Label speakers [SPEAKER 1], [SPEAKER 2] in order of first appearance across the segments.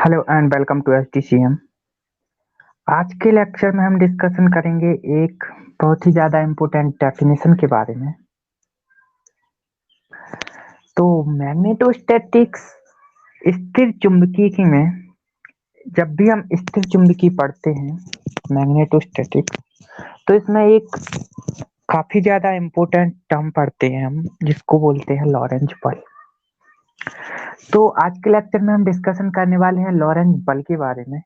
[SPEAKER 1] Hello and welcome to STCM. आज के lecture में हम डिस्कशन करेंगे एक बहुत ही ज़्यादा इम्पोर्टेंट डेफिनेशन के बारे में। तो मैग्नेटोस्टैटिक्स स्थिर चुंबकीय में जब भी हम स्थिर चुंबकीय पढ़ते हैं मैग्नेटोस्टैटिक्स, तो इसमें एक काफ़ी ज़्यादा इम्पोर्टेंट टर्म पढ़ते हैं हम, जिसको बोलते हैं लॉरेंज बल। तो आज के लेक्चर में हम डिस्कशन करने वाले हैं लॉरेंज बल के बारे में।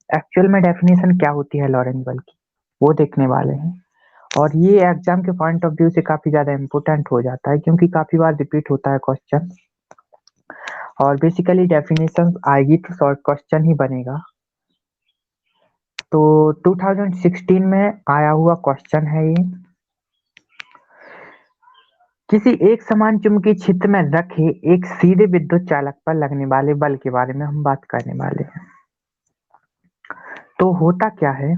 [SPEAKER 1] एक्चुअल में डेफिनेशन क्या होती है लॉरेंज बल की, वो देखने वाले हैं। और ये एग्जाम के पॉइंट ऑफ व्यू से काफी ज्यादा इम्पोर्टेंट हो जाता है, क्योंकि काफी बार रिपीट होता है क्वेश्चन। और बेसिकली डेफिनेशन आएगी तो शॉर्ट क्वेश्चन ही बनेगा। तो 2016 में आया हुआ क्वेश्चन है ये। किसी एक समान चुंबकीय क्षेत्र में रखे एक सीधे विद्युत चालक पर लगने वाले बल के बारे में हम बात करने वाले हैं। तो होता क्या है,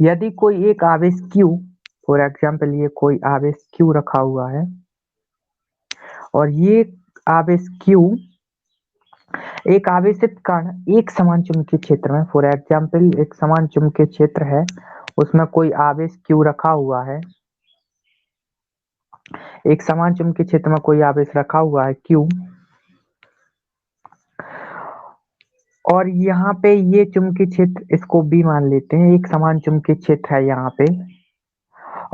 [SPEAKER 1] यदि कोई एक आवेश Q, फॉर एग्जाम्पल ये कोई आवेश Q रखा हुआ है, और ये आवेश Q एक आवेशित कण एक समान चुंबकीय क्षेत्र में, फॉर एग्जाम्पल एक समान चुंबकीय क्षेत्र है, उसमें कोई आवेश Q रखा हुआ है। एक समान चुंबकीय क्षेत्र में कोई आवेश रखा हुआ है Q, और यहाँ पे ये चुंबकीय क्षेत्र, इसको B मान लेते हैं, एक समान चुंबकीय क्षेत्र है यहाँ पे।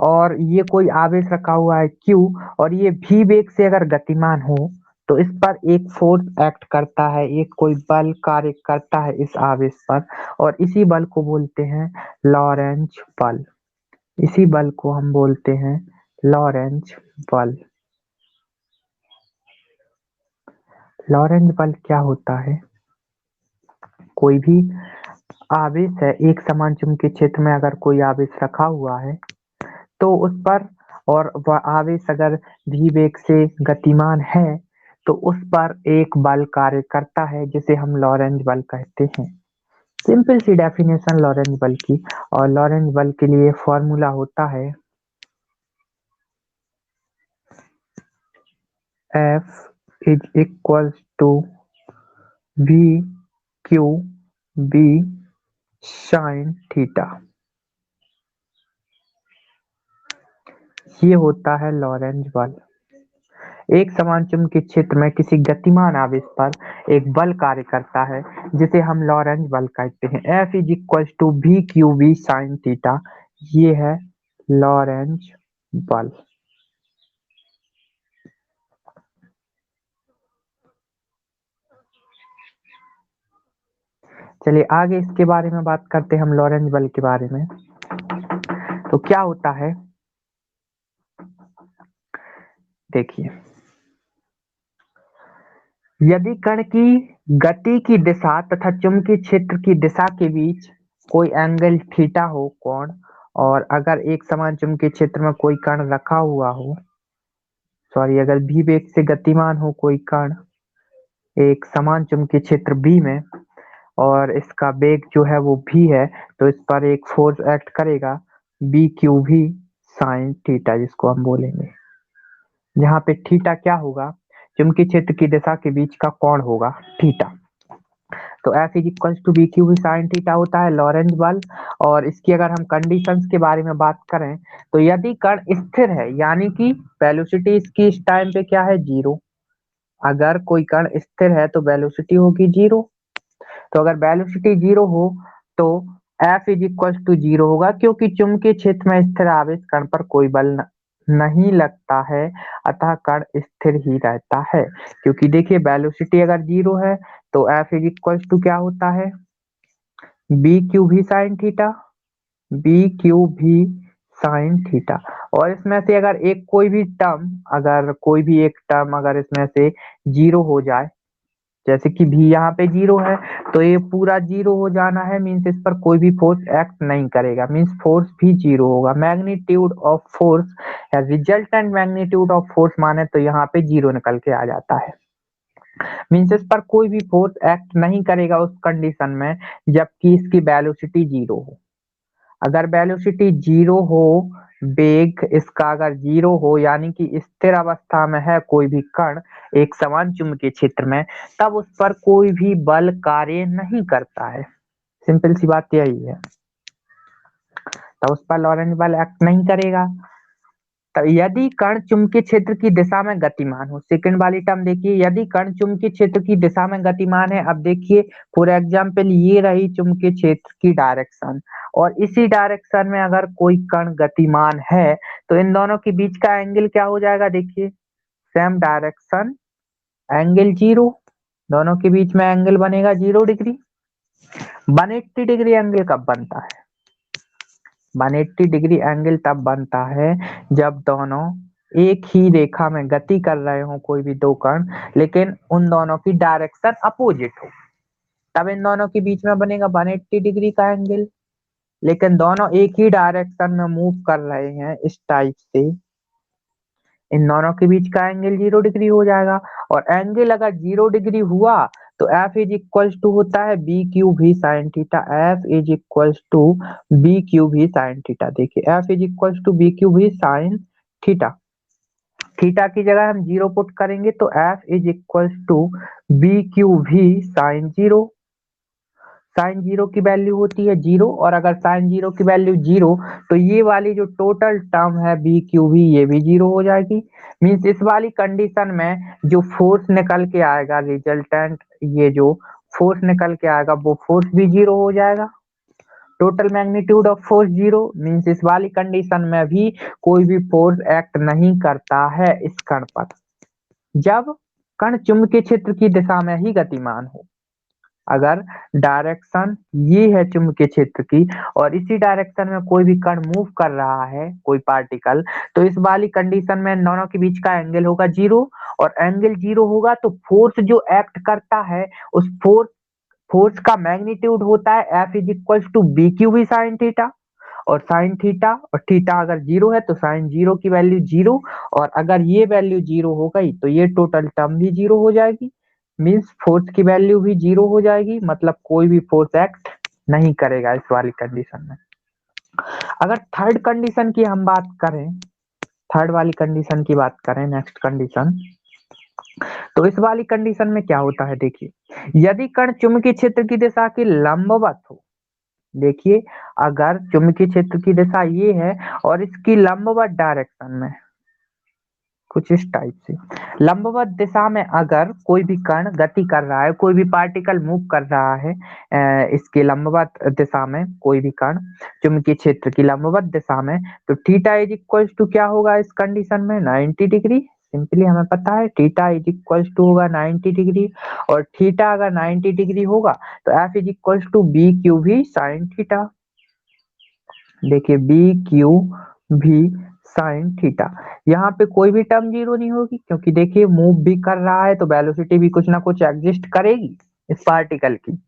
[SPEAKER 1] और ये कोई आवेश रखा हुआ है Q, और ये v वेग से अगर गतिमान हो तो इस पर एक फोर्स एक्ट करता है, एक कोई बल कार्य करता है इस आवेश पर, और इसी बल को बोलते हैं लॉरेंज बल। इसी बल को हम बोलते हैं लॉरेंज बल। लॉरेंज बल क्या होता है, कोई भी आवेश है एक समान चुंबकीय क्षेत्र में, अगर कोई आवेश रखा हुआ है तो उस पर, और वह आवेश अगर v वेग से गतिमान है तो उस पर एक बल कार्य करता है, जिसे हम लॉरेंज बल कहते हैं। सिंपल सी डेफिनेशन लॉरेंज बल की। और लॉरेंज बल के लिए फॉर्मूला होता है F is equal to v q b sine theta. ये होता है लॉरेंज बल। एक समान चुंबकीय क्षेत्र में किसी गतिमान आवेश पर एक बल कार्य करता है, जिसे हम लॉरेंज बल कहते हैं। F is equal to v q v sine theta. ये है लॉरेंज बल। चलिए आगे इसके बारे में बात करते हैं हम, लॉरेंज बल के बारे में। तो क्या होता है, देखिए, यदि कण की गति की दिशा तथा चुंबकीय क्षेत्र की दिशा के बीच कोई एंगल थीटा हो, कोण, और अगर एक समान चुंबकीय क्षेत्र में कोई कण रखा हुआ हो, सॉरी, अगर v वेग से गतिमान हो कोई कण एक समान चुंबकीय क्षेत्र B में, और इसका वेग जो है वो v है, तो इस पर एक फोर्स एक्ट करेगा B q v sine theta, जिसको हम बोलेंगे, जहाँ पे थीटा क्या होगा, चुंबकीय क्षेत्र की दिशा के बीच का कोण होगा थीटा। तो F is equal to b q v sine theta होता है लॉरेंज बल। और इसकी अगर हम कंडीशंस के बारे में बात करें, तो यदि कण स्थिर है, यानी कि वेलोसिटी इसकी इस टाइम पे क्या है, 0। अगर कोई कण स्थिर है तो वेलोसिटी होगी 0। तो अगर वेलोसिटी 0 हो तो F इज इक्वल टू 0 होगा, क्योंकि चुंबकीय क्षेत्र में स्थिर आवेश कण पर कोई बल नहीं लगता है, अतः कण स्थिर ही रहता है। क्योंकि देखिए वेलोसिटी अगर 0 है तो F इज इक्वल टू क्या होता है, b q v sine theta, B q v sine theta. और इसमें से अगर एक कोई भी टर्म, अगर कोई भी एक टर्म अगर इसमें से 0 हो जाए, जैसे कि भी यहाँ पे 0 है, तो ये पूरा 0 हो जाना है, मीन्स इस पर कोई भी फोर्स एक्ट नहीं करेगा, मीन्स फोर्स भी 0 होगा। मैग्नीट्यूड ऑफ फोर्स या रिजल्टेंट मैग्नीट्यूड ऑफ फोर्स माने तो यहाँ पे 0 निकल के आ जाता है, मीन्स इस पर कोई भी फोर्स एक्ट नहीं करेगा उस कंडीशन में जबकि इसकी वेलोसिटी 0 हो। अगर वेलोसिटी 0 हो वेग इसका अगर 0 हो यानी कि स्थिर अवस्था में है कोई भी कण एक समान चुंबकीय क्षेत्र में, तब उस पर कोई भी बल कार्य नहीं करता है। सिंपल सी बात यही है, तब उस पर लॉरेंट बल एक्ट नहीं करेगा। तो यदि कण चुंबकीय क्षेत्र की दिशा में गतिमान हो, सेकंड वाली टर्म देखिए, यदि कण चुंबकीय क्षेत्र की दिशा में गतिमान है। अब देखिए फॉर एग्जाम्पल ये रही चुंबकीय क्षेत्र की डायरेक्शन, और इसी डायरेक्शन में अगर कोई कण गतिमान है तो इन दोनों के बीच का एंगल क्या हो जाएगा, देखिए सेम डायरेक्शन एंगल 0, दोनों के बीच में एंगल बनेगा 0 डिग्री। 180 डिग्री एंगल कब बनता है? 180 डिग्री एंगल तब बनता है जब दोनों एक ही रेखा में गति कर रहे हो, कोई भी दो कण, लेकिन उन दोनों की डायरेक्शन अपोजिट हो, तब इन दोनों के बीच में बनेगा 180 डिग्री का एंगल। लेकिन दोनों एक ही डायरेक्शन में मूव कर रहे हैं इस टाइप से, इन दोनों के बीच का एंगल 0 डिग्री हो जाएगा। और एंगल अगर 0 डिग्री हुआ तो F इज इक्वल टू होता है b q v sine theta. F is equal to b q v sine theta. देखिए F is equal to b q v sine theta. Theta की जगह हम 0 पुट करेंगे तो F is equal to b q v sine 0। Sine 0 की value होती है 0, और अगर साइन 0 की वैल्यू 0 तो ये वाली जो टोटल टर्म है बी क्यू भी, ये भी 0 हो जाएगी। मीन्स इस वाली कंडीशन में जो फोर्स निकल के आएगा रिजल्टेंट, ये जो फोर्स निकल के आएगा वो फोर्स भी 0 हो जाएगा। Total magnitude of force 0, means इस वाली कंडीशन में भी कोई भी फोर्स एक्ट नहीं करता है इस कण पर, जब कण चुंबकीय क्षेत्र की दिशा में ही गतिमान हो। अगर डायरेक्शन ये है चुंबकीय क्षेत्र की और इसी डायरेक्शन में कोई भी कण मूव कर रहा है, कोई पार्टिकल, तो इस वाली कंडीशन में इन दोनों के बीच का एंगल होगा 0, और एंगल 0 होगा तो फोर्स जो एक्ट करता है उस फोर्स का मैग्नीट्यूड होता है F is equal to b q v sine theta. और साइन थीटा और थीटा अगर 0 है तो साइन 0 की वैल्यू 0, और अगर ये वैल्यू 0 हो गई तो ये टोटल टर्म भी 0 हो जाएगी। मीन्स फोर्स की वैल्यू भी 0 हो जाएगी, मतलब कोई भी फोर्स एक्ट नहीं करेगा इस वाली कंडीशन में। अगर थर्ड कंडीशन की हम बात करें, थर्ड वाली कंडीशन की बात करें, नेक्स्ट कंडीशन, तो इस वाली कंडीशन में क्या होता है, देखिए यदि कण चुंबकीय क्षेत्र की दिशा के लंबवत हो, देखिए अगर चुंबकीय क्षेत्र की दिशा ये है और इसकी लंबवत डायरेक्शन में कुछ इस टाइप से, लंबवत दिशा में अगर कोई भी कण गति कर रहा है, कोई भी पार्टिकल मूव कर रहा है, इसके लंबवत दिशा में कोई भी कण चुंबकीय क्षेत्र की लंबवत दिशा में, तो थीटा इज इक्वल टू क्या होगा इस कंडीशन में, 90 डिग्री। सिंपली हमें पता है थीटा इज इक्वल टू होगा 90 डिग्री, और थीटा अगर 90 डिग्री होगा तो F is equal to b q v sine theta. देखिए b q v sine theta, यहाँ पे कोई भी टर्म 0 नहीं होगी, क्योंकि देखिए मूव भी कर रहा है तो वेलोसिटी भी कुछ ना कुछ एग्जिस्ट करेगी इस पार्टिकल की।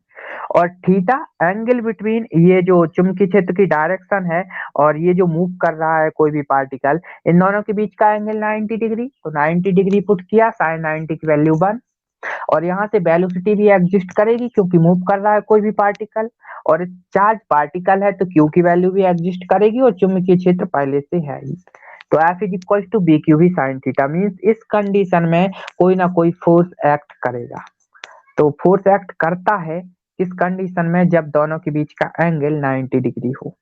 [SPEAKER 1] और थीटा एंगल बिटवीन ये जो चुंबकीय क्षेत्र की डायरेक्शन है और ये जो मूव कर रहा है कोई भी पार्टिकल, इन दोनों के बीच का एंगल 90 डिग्री, तो 90 डिग्री पुट किया, साइन 90 की वैल्यू 1, और यहाँ से वेलोसिटी भी एग्जिस्ट करेगी क्योंकि मूव कर रहा है कोई भी पार्टिकल, और चार्ज पार्टिकल है तो क्यू की वैल्यू भी एग्जिस्ट करेगी, और चुंबकीय क्षेत्र पहले से है ही। तो F is equal to b q v sine theta. Means इस कंडीशन में कोई ना कोई फोर्स एक्ट करेगा। तो फोर्स एक्ट करता है इस कंडीशन में जब दोनों के बीच का एंगल 90 डिग्री हो।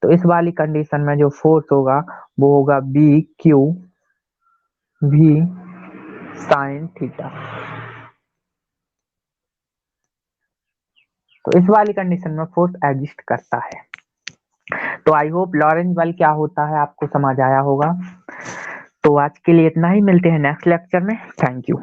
[SPEAKER 1] तो इस वाली कंडीशन में जो फोर्स होगा वो होगा B q v sine theta. तो इस वाली कंडीशन में फोर्स एग्जिस्ट करता है। तो आई होप लॉरेंट बल क्या होता है आपको समझ आया होगा। तो आज के लिए इतना ही, मिलते हैं नेक्स्ट लेक्चर में। Thank you.